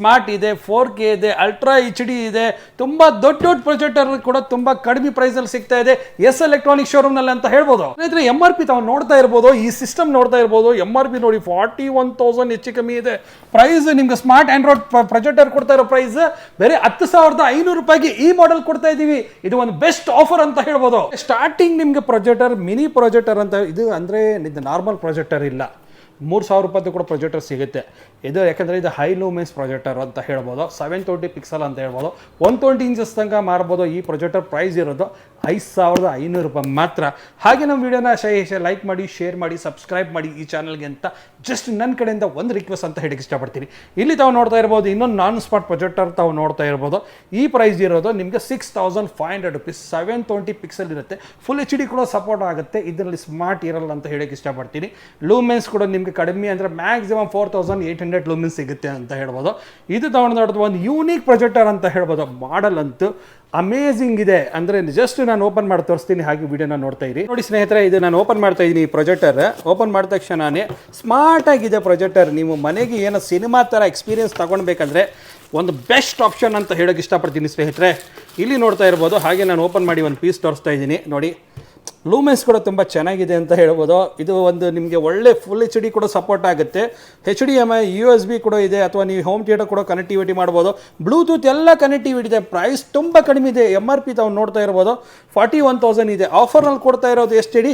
Smart ಇದೆ, 4K ಇದೆ, ultra HD ಇದೆ, ತುಂಬಾ ದೊಡ್ಡ ಪ್ರೊಜೆಕ್ಟರ್ ಕೂಡ ತುಂಬಾ ಕಡಿಮೆ ಪ್ರೈಸ್ ಅಲ್ಲಿ ಸಿಗ್ತಾ ಇದೆ ಎಸ್ ಎಲೆಕ್ಟ್ರಾನಿಕ್ ಶೋರೂಮ್ ನಲ್ಲಿ ಅಂತ ಹೇಳ್ಬೋದು. ಸ್ನೇಹಿತರೆ MRP ತಾವು ನೋಡ್ತಾ ಇರ್ಬೋದು, ಈ ಸಿಸ್ಟಮ್ ನೋಡ್ತಾ ಇರ್ಬೋದು. MRP ನೋಡಿ 41,000 ಹೆಚ್ಚು ಕಮ್ಮಿ ಇದೆ ಪ್ರೈಸ್. ನಿಮ್ಗೆ ಸ್ಮಾರ್ಟ್ ಆಂಡ್ರಾಯ್ಡ್ ಪ್ರೊಜೆಕ್ಟರ್ ಕೊಡ್ತಾ ಇರೋ ಪ್ರೈಸ್ ಬೇರೆ 10,500 ರೂಪಾಯಿಗೆ ಈ ಮಾಡೆಲ್ ಕೊಡ್ತಾ ಇದೀವಿ. ಇದು ಒಂದು ಬೆಸ್ಟ್ ಆಫರ್ ಅಂತ ಹೇಳ್ಬೋದು. ಸ್ಟಾರ್ಟಿಂಗ್ ನಿಮ್ಗೆ ಪ್ರೊಜೆಕ್ಟರ್, ಮಿನಿ ಪ್ರೊಜೆಕ್ಟರ್ ಅಂತ ಇದು ಅಂದ್ರೆ ಇದು ನಾರ್ಮಲ್ ಪ್ರೊಜೆಕ್ಟರ್ ಇಲ್ಲ, 3,000 ರೂಪಾಯಿ ಕೂಡ ಪ್ರೊಜೆಕ್ಟರ್ ಸಿಗುತ್ತೆ ಇದು. ಯಾಕಂದರೆ ಇದು ಹೈ ಲೂಮೆನ್ಸ್ ಪ್ರೊಜೆಕ್ಟರ್ ಅಂತ ಹೇಳ್ಬೋದು, 720 ಪಿಕ್ಸೆಲ್ ಅಂತ ಹೇಳ್ಬೋದು, 120 ಇಂಚಸ್ ತನಕ ಮಾರ್ಬೋದು. ಈ ಪ್ರೊಜೆಕ್ಟರ್ ಪ್ರೈಸ್ ಇರೋದು 5,500 ರೂಪಾಯಿ ಮಾತ್ರ. ಹಾಗೆ ನಮ್ಮ ವಿಡಿಯೋನ ಲೈಕ್ ಮಾಡಿ, ಶೇರ್ ಮಾಡಿ, ಸಬ್ಸ್ಕ್ರೈಬ್ ಮಾಡಿ ಈ ಚಾನಲ್ಗೆ ಅಂತ ಜಸ್ಟ್ ನನ್ನ ಕಡೆಯಿಂದ ಒಂದು ರಿಕ್ವೆಸ್ಟ್ ಅಂತ ಹೇಳಕ್ಕೆ ಇಷ್ಟಪಡ್ತೀನಿ. ಇಲ್ಲಿ ತಾವು ನೋಡ್ತಾ ಇರ್ಬೋದು ಇನ್ನೊಂದು ನಾನ್ ಸ್ಪಾಟ್ ಪ್ರೊಜೆಕ್ಟರ್ ತಾವು ನೋಡ್ತಾ ಇರ್ಬೋದು. ಈ ಪ್ರೈಸ್ ಇರೋದು ನಿಮಗೆ 6,500 ರೂಪೀಸ್, 720 ಪಿಕ್ಸೆಲ್ ಇರುತ್ತೆ, ಫುಲ್ HD ಕೂಡ ಸಪೋರ್ಟ್ ಆಗುತ್ತೆ. ಇದರಲ್ಲಿ ಸ್ಮಾರ್ಟ್ ಇರಲ್ಲ ಅಂತ ಹೇಳಕ್ಕೆ ಇಷ್ಟಪಡ್ತೀನಿ. ಲೂಮೆನ್ಸ್ ಕೂಡ ನಿಮಗೆ ಕಡಿಮೆ ಅಂದರೆ ಮ್ಯಾಕ್ಸಿಮಮ್ 4,800 ಲೂಮೆನ್ಸ್ ಸಿಗುತ್ತೆ ಅಂತ ಹೇಳ್ಬೋದು. ಇದು ತಗೊಂಡು ಒಂದು ಯೂನಿಕ್ ಪ್ರೊಜೆಕ್ಟರ್ ಅಂತ ಹೇಳ್ಬೋದು. ಮಾಡೆಲ್ ಅಂತೂ ಅಮೇಝಿಂಗ್ ಇದೆ. ಅಂದರೆ ಜಸ್ಟ್ ನಾನು ಓಪನ್ ಮಾಡಿ ತೋರಿಸ್ತೀನಿ, ಹಾಗೆ ವಿಡಿಯೋನ ನೋಡ್ತಾ ಇರಿ. ನೋಡಿ ಸ್ನೇಹಿತರೆ, ಇದು ನಾನು ಓಪನ್ ಮಾಡ್ತಾ ಇದ್ದೀನಿ. ಈ ಪ್ರೊಜೆಕ್ಟರ್ ಓಪನ್ ಮಾಡಿದ ತಕ್ಷಣನೇ ಸ್ಮಾರ್ಟ್ ಆಗಿದೆ ಪ್ರೊಜೆಕ್ಟರ್. ನೀವು ಮನೆಗೆ ಏನೋ ಸಿನಿಮಾ ಥರ ಎಕ್ಸ್ಪೀರಿಯನ್ಸ್ ತಗೊಳ್ಬೇಕಂದ್ರೆ ಒಂದು ಬೆಸ್ಟ್ ಆಪ್ಷನ್ ಅಂತ ಹೇಳೋಕ್ಕೆ ಇಷ್ಟಪಡ್ತೀನಿ ಸ್ನೇಹಿತರೆ. ಇಲ್ಲಿ ನೋಡ್ತಾ ಇರ್ಬೋದು. ಹಾಗೆ ನಾನು ಓಪನ್ ಮಾಡಿ ಒಂದು ಪೀಸ್ ತೋರಿಸ್ತಾ ಇದ್ದೀನಿ ನೋಡಿ. ಲೂಮೆನ್ಸ್ ಕೂಡ ತುಂಬ ಚೆನ್ನಾಗಿದೆ ಅಂತ ಹೇಳ್ಬೋದು. ಇದು ಒಂದು ನಿಮಗೆ ಒಳ್ಳೆ ಫುಲ್ HD ಕೂಡ ಸಪೋರ್ಟ್ ಆಗುತ್ತೆ. HDMI, USB ಕೂಡ ಇದೆ, ಅಥವಾ ನೀವು ಹೋಮ್ ಥಿಯೇಟರ್ ಕೂಡ ಕನೆಕ್ಟಿವಿಟಿ ಮಾಡ್ಬೋದು. ಬ್ಲೂಟೂತ್ ಎಲ್ಲ ಕನೆಕ್ಟಿವಿಟಿ ಇದೆ. ಪ್ರೈಸ್ ತುಂಬ ಕಡಿಮೆ ಇದೆ. MRP ತಾವು ನೋಡ್ತಾ ಇರ್ಬೋದು 41,000 ಇದೆ. ಆಫರ್ನಲ್ಲಿ ಕೊಡ್ತಾ ಇರೋದು ಎಷ್ಟು ಹೇಳಿ,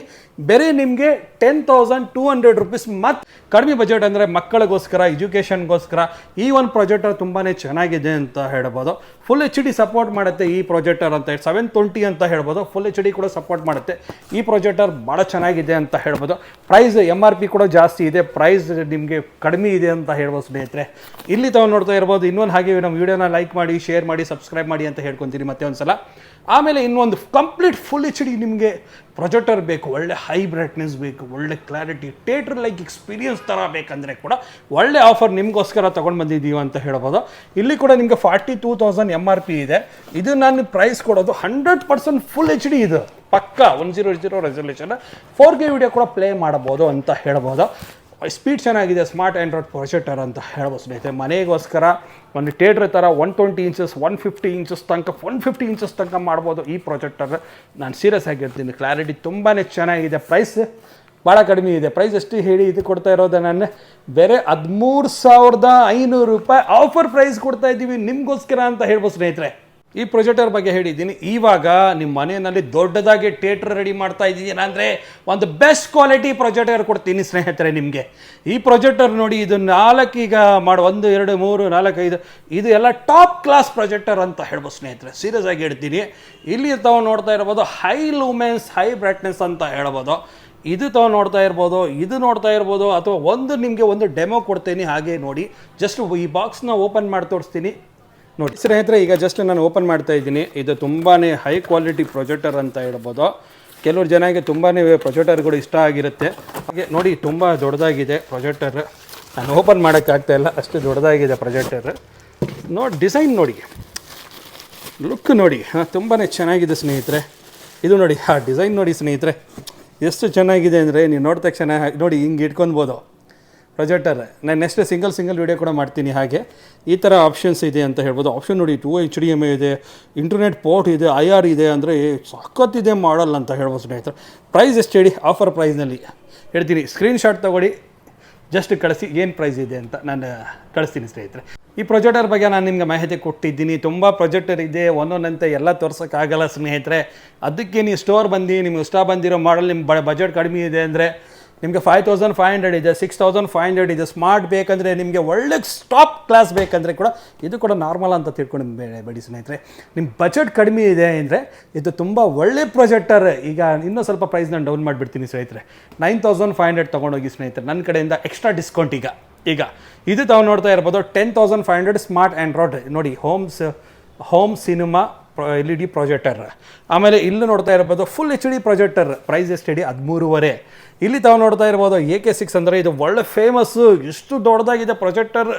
ಬೇರೆ ನಿಮಗೆ 10,200 ರೂಪೀಸ್. ಮತ್ತು ಕಡಿಮೆ ಬಜೆಟ್ ಅಂದರೆ ಮಕ್ಕಳಿಗೋಸ್ಕರ, ಎಜುಕೇಷನ್ಗೋಸ್ಕರ ಈ ಒಂದು ಪ್ರೊಜೆಕ್ಟರ್ ತುಂಬಾ ಚೆನ್ನಾಗಿದೆ ಅಂತ ಹೇಳ್ಬೋದು. ಫುಲ್ HD ಸಪೋರ್ಟ್ ಮಾಡುತ್ತೆ ಈ ಪ್ರೊಜೆಕ್ಟರ್ ಅಂತ 720 ಅಂತ ಹೇಳ್ಬೋದು. ಫುಲ್ HD ಕೂಡ ಸಪೋರ್ಟ್ ಮಾಡುತ್ತೆ. ಈ ಪ್ರೊಜೆಕ್ಟರ್ ಭಾಳ ಚೆನ್ನಾಗಿದೆ ಅಂತ ಹೇಳ್ಬೋದು. ಪ್ರೈಸ್ MRP ಕೂಡ ಜಾಸ್ತಿ ಇದೆ, ಪ್ರೈಸ್ ನಿಮಗೆ ಕಡಿಮೆ ಇದೆ ಅಂತ ಹೇಳ್ಬೋದು ಸ್ನೇಹಿತರೆ. ಇಲ್ಲಿ ತಾವು ನೋಡ್ತಾ ಇರ್ಬೋದು. ಇನ್ನೊಂದು ಹಾಗೆ ನಮ್ಮ ವಿಡಿಯೋನ ಲೈಕ್ ಮಾಡಿ, ಶೇರ್ ಮಾಡಿ, ಸಬ್ಸ್ಕ್ರೈಬ್ ಮಾಡಿ ಅಂತ ಹೇಳ್ಕೊತೀನಿ ಮತ್ತೆ ಒಂದು ಸಲ. ಆಮೇಲೆ ಇನ್ನೊಂದು ಕಂಪ್ಲೀಟ್ ಫುಲ್ HD ನಿಮಗೆ ಪ್ರೊಜೆಕ್ಟರ್ ಬೇಕು, ಒಳ್ಳೆ ಹೈ ಬ್ರೈಟ್ನೆಸ್ ಬೇಕು, ಒಳ್ಳೆ ಕ್ಲಾರಿಟಿ, ಥಿಯೇಟರ್ ಲೈಕ್ ಎಕ್ಸ್ಪೀರಿಯನ್ಸ್ ಥರ ಬೇಕಂದರೆ ಕೂಡ ಒಳ್ಳೆ ಆಫರ್ ನಿಮಗೋಸ್ಕರ ತೊಗೊಂಡು ಬಂದಿದ್ದೀವಿ ಅಂತ ಹೇಳ್ಬೋದು. ಇಲ್ಲಿ ಕೂಡ ನಿಮಗೆ 42,000 MRP ಇದೆ. ಇದು ನಾನು ಪ್ರೈಸ್ ಕೊಡೋದು 100% ಫುಲ್ HD. ಇದು ಪಕ್ಕ 100 ರೆಸಲ್ಯೂಷನ್ 4K ವಿಡಿಯೋ ಕೂಡ ಪ್ಲೇ ಮಾಡಬಹುದು ಅಂತ ಹೇಳ್ಬೋದು. ಸ್ಪೀಡ್ ಚೆನ್ನಾಗಿದೆ, ಸ್ಮಾರ್ಟ್ ಆಂಡ್ರಾಯ್ಡ್ ಪ್ರೊಜೆಕ್ಟರ್ ಅಂತ ಹೇಳ್ಬೋದು ಸ್ನೇಹಿತರೆ. ಮನೆಗೋಸ್ಕರ ಒಂದು ಥಿಯೇಟ್ರ್ ಥರ 120 ಇಂಚಸ್, 150 ಇಂಚಸ್ ತನಕ, 150 ಇಂಚಸ್ ತನಕ ಮಾಡ್ಬೋದು ಈ ಪ್ರೊಜೆಕ್ಟರ್. ನಾನು ಸೀರಿಯಸ್ ಆಗಿರ್ತೀನಿ, ಕ್ಲಾರಿಟಿ ತುಂಬಾ ಚೆನ್ನಾಗಿದೆ. ಪ್ರೈಸ್ ಭಾಳ ಕಡಿಮೆ ಇದೆ. ಪ್ರೈಸ್ ಎಷ್ಟು ಹೇಳಿ, ಇದು ಕೊಡ್ತಾ ಇರೋದು ನಾನು ಬೇರೆ 13,500 ರೂಪಾಯಿ ಆಫರ್ ಪ್ರೈಸ್ ಕೊಡ್ತಾ ಇದ್ದೀವಿ ನಿಮಗೋಸ್ಕರ ಅಂತ ಹೇಳ್ಬೋದು ಸ್ನೇಹಿತರೆ. ಈ ಪ್ರೊಜೆಕ್ಟರ್ ಬಗ್ಗೆ ಹೇಳಿದ್ದೀನಿ. ಇವಾಗ ನಿಮ್ಮ ಮನೆಯಲ್ಲಿ ದೊಡ್ಡದಾಗಿ ಥಿಯೇಟರ್ ರೆಡಿ ಮಾಡ್ತಾ ಇದ್ದೀನ ಅಂದರೆ ಒಂದು ಬೆಸ್ಟ್ ಕ್ವಾಲಿಟಿ ಪ್ರೊಜೆಕ್ಟರ್ ಕೊಡ್ತೀನಿ ಸ್ನೇಹಿತರೆ ನಿಮಗೆ. ಈ ಪ್ರೊಜೆಕ್ಟರ್ ನೋಡಿ, ಇದು 4 ಈಗ ಮಾಡಿ 1 2 3 4 5 ಇದು ಎಲ್ಲ ಟಾಪ್ ಕ್ಲಾಸ್ ಪ್ರೊಜೆಕ್ಟರ್ ಅಂತ ಹೇಳ್ಬೋದು ಸ್ನೇಹಿತರೆ. ಸೀರಿಯಸ್ ಆಗಿ ಹೇಳ್ತೀನಿ. ಇಲ್ಲಿ ತಾವು ನೋಡ್ತಾ ಇರ್ಬೋದು ಹೈ ಲೂಮೆನ್ಸ್, ಹೈ ಬ್ರೈಟ್ನೆಸ್ ಅಂತ ಹೇಳ್ಬೋದು. ಇದು ತಾವು ನೋಡ್ತಾ ಇರ್ಬೋದು, ಇದು ನೋಡ್ತಾ ಇರ್ಬೋದು, ಅಥವಾ ನಿಮಗೆ ಒಂದು ಡೆಮೋ ಕೊಡ್ತೀನಿ. ಹಾಗೆ ನೋಡಿ, ಜಸ್ಟ್ ಈ ಬಾಕ್ಸ್ನ ಓಪನ್ ಮಾಡಿ ತೋರಿಸ್ತೀನಿ ನೋಡಿ ಸ್ನೇಹಿತರೆ. ಈಗ ಜಸ್ಟ್ ನಾನು ಓಪನ್ ಮಾಡ್ತಾ ಇದ್ದೀನಿ. ಇದು ತುಂಬಾ ಹೈ ಕ್ವಾಲಿಟಿ ಪ್ರೊಜೆಕ್ಟರ್ ಅಂತ ಹೇಳ್ಬೋದು. ಕೆಲವರು ಜನಕ್ಕೆ ತುಂಬಾ ಪ್ರೊಜೆಕ್ಟರ್ಗಳು ಇಷ್ಟ ಆಗಿರುತ್ತೆ. ಹಾಗೆ ನೋಡಿ, ತುಂಬ ದೊಡ್ಡದಾಗಿದೆ ಪ್ರೊಜೆಕ್ಟರ್. ನಾನು ಓಪನ್ ಮಾಡೋಕ್ಕಾಗ್ತಾಯಿಲ್ಲ, ಅಷ್ಟು ದೊಡ್ಡದಾಗಿದೆ ಪ್ರೊಜೆಕ್ಟರ್. ಡಿಸೈನ್ ನೋಡಿ, ಲುಕ್ ನೋಡಿ, ತುಂಬಾ ಚೆನ್ನಾಗಿದೆ ಸ್ನೇಹಿತರೆ. ಇದು ನೋಡಿ, ಡಿಸೈನ್ ನೋಡಿ ಸ್ನೇಹಿತರೆ, ಎಷ್ಟು ಚೆನ್ನಾಗಿದೆ ಅಂದರೆ ನೀವು ನೋಡಿದ ತಕ್ಷಣ ನೋಡಿ ಹಿಂಗೆ ಇಟ್ಕೊಳ್ಬೋದು ಪ್ರೊಜೆಕ್ಟರ್. ನಾನು ನೆಕ್ಸ್ಟ್ ಸಿಂಗಲ್ ವೀಡಿಯೋ ಕೂಡ ಮಾಡ್ತೀನಿ. ಹಾಗೆ ಈ ಥರ ಆಪ್ಷನ್ಸ್ ಇದೆ ಅಂತ ಹೇಳ್ಬೋದು. ಆಪ್ಷನ್ ನೋಡಿ, 2 HDMI ಇದೆ, ಇಂಟರ್ನೆಟ್ ಪೋರ್ಟ್ ಇದೆ, IR ಇದೆ. ಅಂದರೆ ಸಖತ್ತಿದೆ ಮಾಡಲ್ ಅಂತ ಹೇಳ್ಬೋದು ಸ್ನೇಹಿತರೆ. ಪ್ರೈಸ್ ಎಷ್ಟು ಹೇಳಿ, ಆಫರ್ ಪ್ರೈಸ್ನಲ್ಲಿ ಹೇಳ್ತೀನಿ. ಸ್ಕ್ರೀನ್ಶಾಟ್ ತೊಗೊಳ್ಳಿ, ಜಸ್ಟ್ ಕಳಿಸಿ ಏನು ಪ್ರೈಸ್ ಇದೆ ಅಂತ ನಾನು ಕಳಿಸ್ತೀನಿ ಸ್ನೇಹಿತರೆ. ಈ ಪ್ರೊಜೆಕ್ಟರ್ ಬಗ್ಗೆ ನಾನು ನಿಮಗೆ ಮಾಹಿತಿ ಕೊಟ್ಟಿದ್ದೀನಿ. ತುಂಬ ಪ್ರೊಜೆಕ್ಟರ್ ಇದೆ, ಒಂದೊಂದಂತೆ ಎಲ್ಲ ತೋರ್ಸೋಕ್ಕಾಗಲ್ಲ ಸ್ನೇಹಿತರೆ. ಅದಕ್ಕೆ ನೀವು ಸ್ಟೋರ್ ಬಂದು ನಿಮ್ಗೆ ಇಷ್ಟ ಬಂದಿರೋ ಮಾಡಲ್, ನಿಮ್ಮ ಬಜೆಟ್ ಕಡಿಮೆ ಇದೆ ಅಂದರೆ ನಿಮಗೆ 5,500 ಇದೆ, 6,500 ಇದೆ. ಸ್ಮಾರ್ಟ್ ಬೇಕಂದರೆ, ನಿಮಗೆ ಒಳ್ಳೆ ಟಾಪ್ ಕ್ಲಾಸ್ ಬೇಕಂದರೆ ಕೂಡ ಇದು ಕೂಡ ನಾರ್ಮಲ್ ಅಂತ ತಿಳ್ಕೊಂಡು ಬೇಡಿ ಸ್ನೇಹಿತರೆ. ನಿಮ್ಮ ಬಜೆಟ್ ಕಡಿಮೆ ಇದೆ ಅಂದರೆ ಇದು ತುಂಬ ಒಳ್ಳೆ ಪ್ರೊಜೆಕ್ಟರ್. ಈಗ ಇನ್ನೂ ಸ್ವಲ್ಪ ಪ್ರೈಸ್ ನಾನು ಡೌನ್ ಮಾಡಿಬಿಡ್ತೀನಿ ಸ್ನೇಹಿತರೆ. 9,500 ತೊಗೊಂಡೋಗಿ ಸ್ನೇಹಿತರೆ, ನನ್ನ ಕಡೆಯಿಂದ ಎಕ್ಸ್ಟ್ರಾ ಡಿಸ್ಕೌಂಟ್. ಈಗ ಇದು ತಾವು ನೋಡ್ತಾ ಇರ್ಬೋದು 10,500 ಸ್ಮಾರ್ಟ್ ಆಂಡ್ರಾಯ್ಡ್ ನೋಡಿ, ಹೋಮ್ ಸಿನಿಮಾ LED ಪ್ರೊಜೆಕ್ಟರ್. ಆಮೇಲೆ ಇಲ್ಲಿ ನೋಡ್ತಾ ಇರ್ಬೋದು ಫುಲ್ HD ಪ್ರೊಜೆಕ್ಟರ್. ಪ್ರೈಸ್ ಎಷ್ಟು ಹೇಳಿ, 13,500. ಇಲ್ಲಿ ತಾವು ನೋಡ್ತಾ ಇರ್ಬೋದು AK6 ಅಂದರೆ ಇದು ಒಳ್ಳೆ ಫೇಮಸ್ಸು. ಎಷ್ಟು ದೊಡ್ಡದಾಗಿದೆ ಪ್ರೊಜೆಕ್ಟರ್,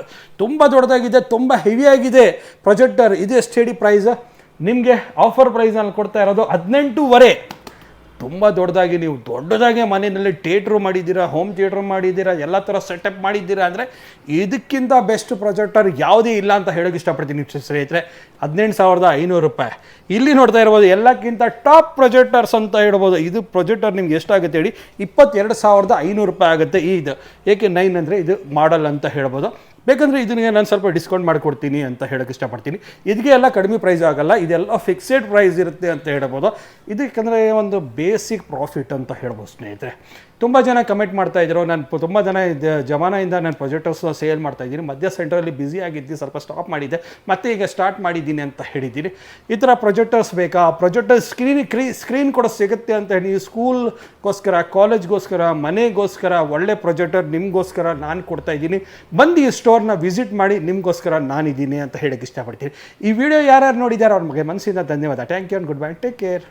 ತುಂಬ ದೊಡ್ಡದಾಗಿದೆ, ತುಂಬ ಹೆವಿಯಾಗಿದೆ ಪ್ರೊಜೆಕ್ಟರ್. ಇದು ಎಷ್ಟು ಹೇಳಿ ಪ್ರೈಸ್, ನಿಮಗೆ ಆಫರ್ ಪ್ರೈಸ್ನಲ್ಲಿ ಕೊಡ್ತಾ ಇರೋದು 18,500. ತುಂಬ ದೊಡ್ಡದಾಗಿ ಮನೆಯಲ್ಲಿ ಥಿಯೇಟ್ರು ಮಾಡಿದ್ದೀರಾ, ಹೋಮ್ ಥಿಯೇಟ್ರ್ ಮಾಡಿದ್ದೀರಾ, ಎಲ್ಲ ಥರ ಸೆಟಪ್ ಮಾಡಿದ್ದೀರಾ ಅಂದರೆ ಇದಕ್ಕಿಂತ ಬೆಸ್ಟ್ ಪ್ರೊಜೆಕ್ಟರ್ ಯಾವುದೇ ಇಲ್ಲ ಅಂತ ಹೇಳೋಕ್ಕೆ ಇಷ್ಟಪಡ್ತೀನಿ ಸ್ನೇಹಿತರೆ. 18,500 ರೂಪಾಯಿ. ಇಲ್ಲಿ ನೋಡ್ತಾ ಇರ್ಬೋದು ಎಲ್ಲಕ್ಕಿಂತ ಟಾಪ್ ಪ್ರೊಜೆಕ್ಟರ್ಸ್ ಅಂತ ಹೇಳ್ಬೋದು. ಇದು ಪ್ರೊಜೆಕ್ಟರ್ ನಿಮ್ಗೆ ಎಷ್ಟಾಗುತ್ತೆ ಹೇಳಿ, 22,500 ರೂಪಾಯಿ ಆಗುತ್ತೆ. ಇದು ಏಕೆ 9 ಅಂದರೆ ಇದು ಮಾಡಲ್ ಅಂತ ಹೇಳ್ಬೋದು. ಬೇಕಂದರೆ ಇದನ್ನೇ ನಾನು ಸ್ವಲ್ಪ ಡಿಸ್ಕೌಂಟ್ ಮಾಡಿಕೊಡ್ತೀನಿ ಅಂತ ಹೇಳೋಕ್ಕೆ ಇಷ್ಟಪಡ್ತೀನಿ. ಇದಕ್ಕೆ ಎಲ್ಲ ಕಡಿಮೆ ಪ್ರೈಸ್ ಆಗಲ್ಲ, ಇದೆಲ್ಲ ಫಿಕ್ಸೆಡ್ ಪ್ರೈಸ್ ಇರುತ್ತೆ ಅಂತ ಹೇಳ್ಬೋದು. ಇದಕ್ಕಂದರೆ ಒಂದು ಬೇಸಿಕ್ ಪ್ರಾಫಿಟ್ ಅಂತ ಹೇಳ್ಬೋದು ಸ್ನೇಹಿತರೆ. ತುಂಬ ಜನ ಕಮೆಂಟ್ ಮಾಡ್ತಾಯಿದ್ರು, ನಾನು ತುಂಬ ಜಮಾನೆಯಿಂದ ನಾನು ಪ್ರೊಜೆಕ್ಟರ್ಸ್ ಸೇಲ್ ಮಾಡ್ತಾಯಿದ್ದೀನಿ, ಮಧ್ಯ ಸೆಂಟ್ರಲ್ಲಿ ಬ್ಯುಸಿ ಆಗಿದ್ದು ಸ್ವಲ್ಪ ಸ್ಟಾಪ್ ಮಾಡಿದ್ದೆ, ಮತ್ತೆ ಈಗ ಸ್ಟಾರ್ಟ್ ಮಾಡಿದ್ದೀನಿ ಅಂತ ಹೇಳಿದ್ದೀನಿ. ಈ ಥರ ಪ್ರೊಜೆಕ್ಟರ್ಸ್ ಬೇಕಾ? ಪ್ರೊಜೆಕ್ಟರ್ ಸ್ಕ್ರೀನ್ ಕೂಡ ಸಿಗುತ್ತೆ ಅಂತ ಹೇಳಿ ಸ್ಕೂಲ್ಗೋಸ್ಕರ, ಕಾಲೇಜ್ಗೋಸ್ಕರ, ಮನೆಗೋಸ್ಕರ ಒಳ್ಳೆ ಪ್ರೊಜೆಕ್ಟರ್ ನಿಮಗೋಸ್ಕರ ನಾನು ಕೊಡ್ತಾಯಿದ್ದೀನಿ. ಬಂದು ಈ ಸ್ಟೋರ್ನ ವಿಸಿಟ್ ಮಾಡಿ, ನಿಮಗೋಸ್ಕರ ನಾನಿದ್ದೀನಿ ಅಂತ ಹೇಳೋಕ್ಕೆ ಇಷ್ಟಪಡ್ತೀನಿ. ಈ ವಿಡಿಯೋ ಯಾರ್ಯಾರು ನೋಡಿದ್ದಾರೆ ಅವ್ರ ಮನಸ್ಸಿಂದ ಧನ್ಯವಾದ. Thank you and good bye, take care.